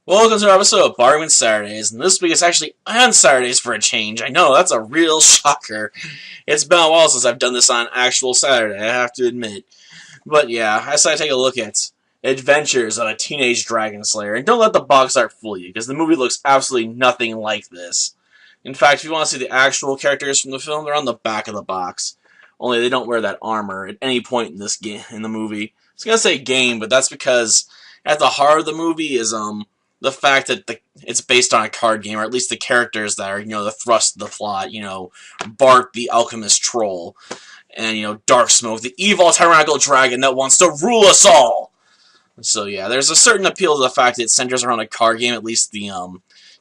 Welcome to our episode of Bargain Saturdays, and this week it's actually on Saturdays for a change. I know, that's a real shocker. It's been a while since I've done this on actual Saturday, I have to admit. But yeah, I decided to take a look at Adventures of a Teenage Dragonslayer, and don't let the box art fool you, because the movie looks absolutely nothing like this. In fact, if you want to see the actual characters from the film, they're on the back of the box. Only they don't wear that armor at any point in this game in the movie. I was gonna say game, but that's because at the heart of the movie is the fact that it's based on a card game, or at least the characters that are, the thrust of the plot. Bart, the alchemist troll, and, Dark Smoke, the evil tyrannical dragon that wants to rule us all. So yeah, there's a certain appeal to the fact that it centers around a card game, at least the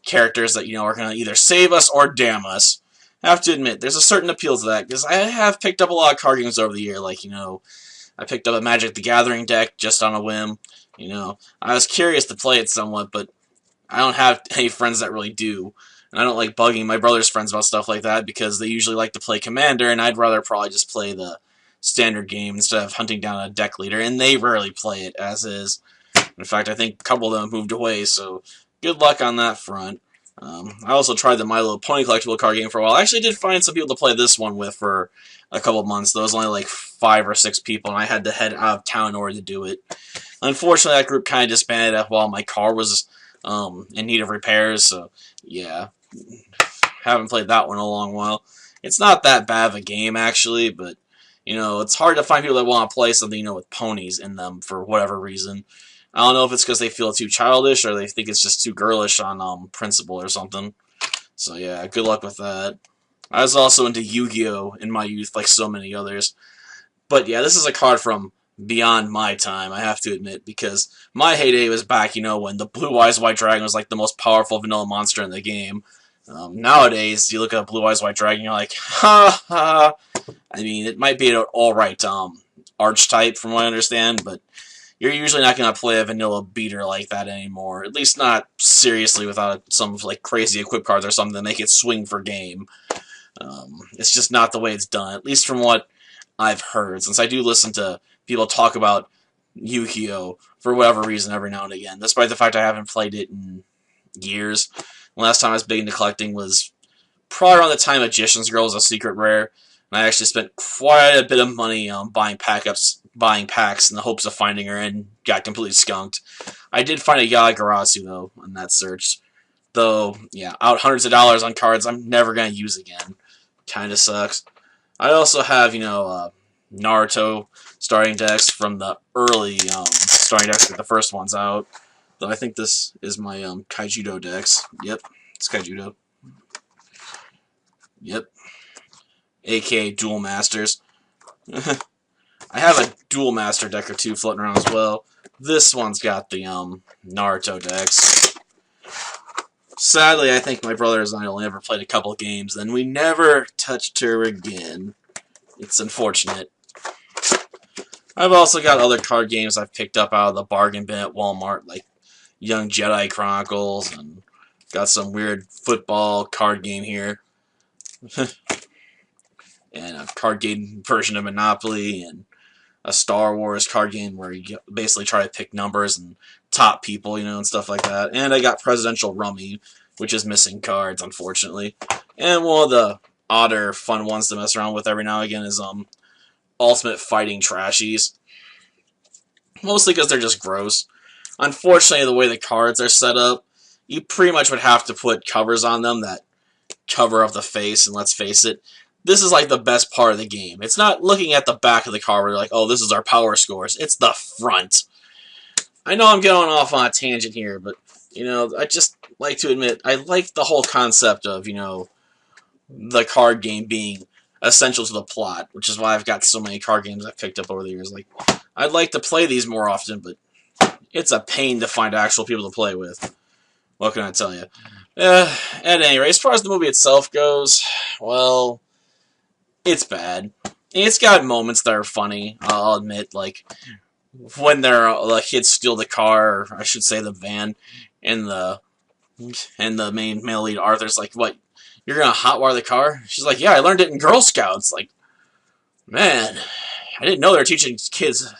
characters that, are going to either save us or damn us. I have to admit, there's a certain appeal to that, because I have picked up a lot of card games over the year, like, I picked up a Magic the Gathering deck just on a whim. I was curious to play it somewhat, but I don't have any friends that really do. And I don't like bugging my brother's friends about stuff like that because they usually like to play Commander, and I'd rather probably just play the standard game instead of hunting down a deck leader, and they rarely play it as is. In fact, I think a couple of them moved away, so good luck on that front. I also tried the My Little Pony collectible card game for a while. I actually did find some people to play this one with for a couple of months. There was only like 5 or 6 people, and I had to head out of town in order to do it. Unfortunately, that group kind of disbanded while my car was in need of repairs, so yeah, haven't played that one in a long while. It's not that bad of a game, actually, but, it's hard to find people that want to play something, with ponies in them for whatever reason. I don't know if it's because they feel too childish or they think it's just too girlish on principle or something. So yeah, good luck with that. I was also into Yu-Gi-Oh! In my youth, like so many others. But yeah, this is a card from beyond my time, I have to admit, because my heyday was back, when the Blue Eyes White Dragon was like the most powerful vanilla monster in the game. Nowadays, you look at a Blue Eyes White Dragon, you're like, ha ha. I mean, it might be an alright archetype from what I understand, but you're usually not going to play a vanilla beater like that anymore. At least not seriously without some like crazy equip cards or something that make it swing for game. It's just not the way it's done, at least from what I've heard, since I do listen to people talk about Yu-Gi-Oh! For whatever reason every now and again, despite the fact I haven't played it in years. The last time I was big into collecting was probably around the time Magician's Girl was a secret rare, and I actually spent quite a bit of money buying packs in the hopes of finding her, and got completely skunked. I did find a Yagarasu, though, on that search. Though, yeah, out hundreds of dollars on cards I'm never going to use again. Kinda sucks. I also have, Naruto starting decks from the early starting decks, like the first ones out. Though I think this is my Kaijudo decks. Yep, it's Kaijudo. Yep, aka Duel Masters. I have a Duel Master deck or two floating around as well. This one's got the Naruto decks. Sadly, I think my brothers and I only ever played a couple games, then we never touched her again. It's unfortunate. I've also got other card games I've picked up out of the bargain bin at Walmart, like Young Jedi Chronicles, and got some weird football card game here. And a card game version of Monopoly, and a Star Wars card game where you basically try to pick numbers and top people, and stuff like that. And I got Presidential Rummy, which is missing cards, unfortunately. And one of the odder, fun ones to mess around with every now and again is Ultimate Fighting Trashies. Mostly because they're just gross. Unfortunately, the way the cards are set up, you pretty much would have to put covers on them that cover up the face, and let's face it, this is like the best part of the game. It's not looking at the back of the card where you're like, oh, this is our power scores. It's the front. I know I'm going off on a tangent here, but, I just like to admit, I like the whole concept of, the card game being essential to the plot, which is why I've got so many card games I've picked up over the years. Like, I'd like to play these more often, but it's a pain to find actual people to play with. What can I tell you? At any rate, as far as the movie itself goes, well, it's bad. It's got moments that are funny, I'll admit, like when the kids steal the car, or I should say the van, and the main male lead Arthur's like, what, you're gonna hotwire the car? She's like, yeah, I learned it in Girl Scouts. Like, man, I didn't know they were teaching kids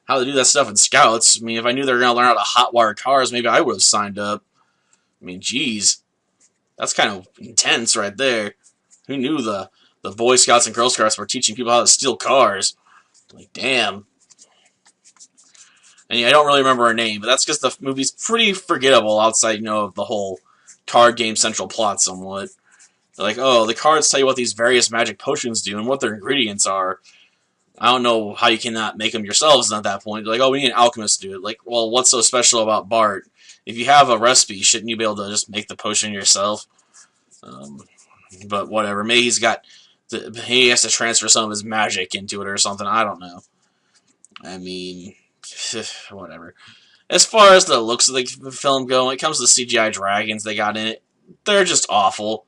how to do that stuff in Scouts. I mean, if I knew they were going to learn how to hotwire cars, maybe I would have signed up. I mean, geez, that's kind of intense right there. Who knew the Boy Scouts and Girl Scouts were teaching people how to steal cars? Like, damn. And yeah, I don't really remember her name, but that's because the movie's pretty forgettable outside, you know, of the whole card game central plot somewhat. They're like, oh, the cards tell you what these various magic potions do and what their ingredients are. I don't know how you cannot make them yourselves at that point. They're like, oh, we need an alchemist to do it. Like, well, what's so special about Bart? If you have a recipe, shouldn't you be able to just make the potion yourself? But whatever. Maybe he has to transfer some of his magic into it or something. I don't know. I mean, whatever. As far as the looks of the film go, when it comes to the CGI dragons they got in it, they're just awful.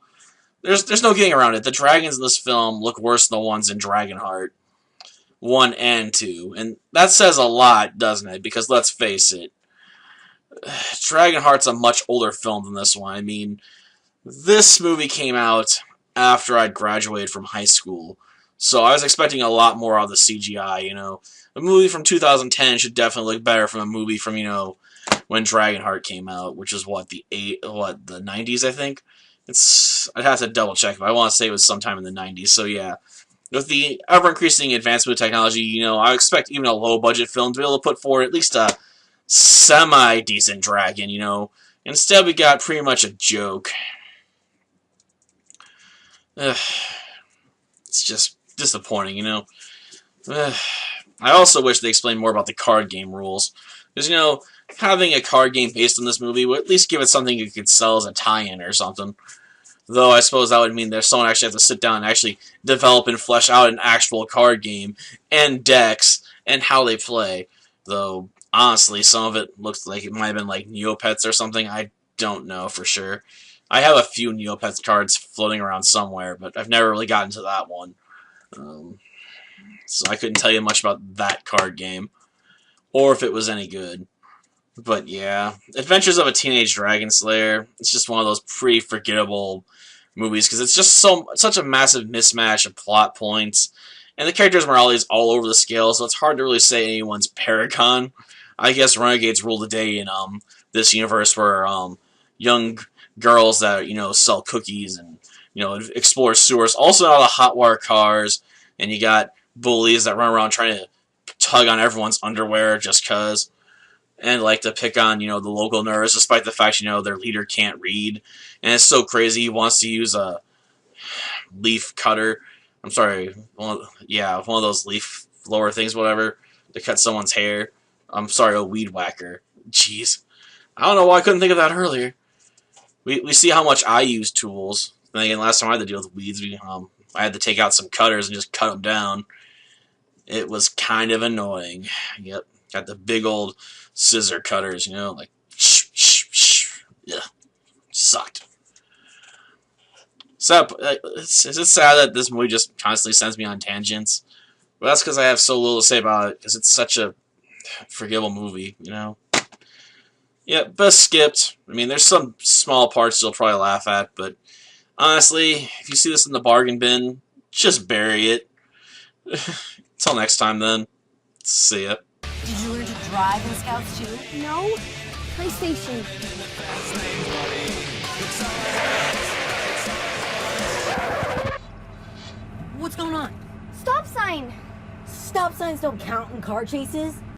There's no getting around it. The dragons in this film look worse than the ones in Dragonheart 1 and 2. And that says a lot, doesn't it? Because let's face it, Dragonheart's a much older film than this one. I mean, this movie came out after I'd graduated from high school, so I was expecting a lot more out of the CGI, you know. A movie from 2010 should definitely look better from a movie from, you know, when Dragonheart came out, which is the 90s, I think. I'd have to double check, but I want to say it was sometime in the 90s. So yeah, with the ever-increasing advancement of technology, you know, I expect even a low-budget film to be able to put forward at least a semi-decent dragon, you know. Instead, we got pretty much a joke. It's just disappointing, you know. I also wish they explained more about the card game rules. Because, you know, having a card game based on this movie would at least give it something you could sell as a tie-in or something. Though I suppose that would mean that someone actually has to sit down and actually develop and flesh out an actual card game and decks and how they play. Though, honestly, some of it looks like it might have been like Neopets or something. I don't know for sure. I have a few Neopets cards floating around somewhere, but I've never really gotten to that one. So I couldn't tell you much about that card game, or if it was any good. But yeah, Adventures of a Teenage Dragonslayer, it's just one of those pretty forgettable movies, because it's just such a massive mismatch of plot points, and the characters' morality is all over the scale, so it's hard to really say anyone's paragon. I guess Renegades rule the day in this universe where young girls that, you know, sell cookies and, you know, explore sewers also know how to hotwire cars, and you got bullies that run around trying to tug on everyone's underwear just cause, and like to pick on, you know, the local nerds despite the fact, you know, their leader can't read, and it's so crazy he wants to use a leaf cutter. I'm sorry, one of those leaf blower things, whatever, to cut someone's hair. I'm sorry, a weed whacker. Jeez, I don't know why I couldn't think of that earlier. We see how much I use tools. Then again, last time I had to deal with weeds, I had to take out some cutters and just cut them down. It was kind of annoying. Yep, got the big old scissor cutters, you know, like yeah, sucked. So it's sad that this movie just constantly sends me on tangents, but that's because I have so little to say about it, because it's such a forgivable movie, you know. Yeah, best skipped. I mean, there's some small parts you'll probably laugh at, but honestly, if you see this in the bargain bin, just bury it. Until next time, then. See ya. Did you learn to drive in Scouts too? No. PlayStation. What's going on? Stop sign. Stop signs don't count in car chases.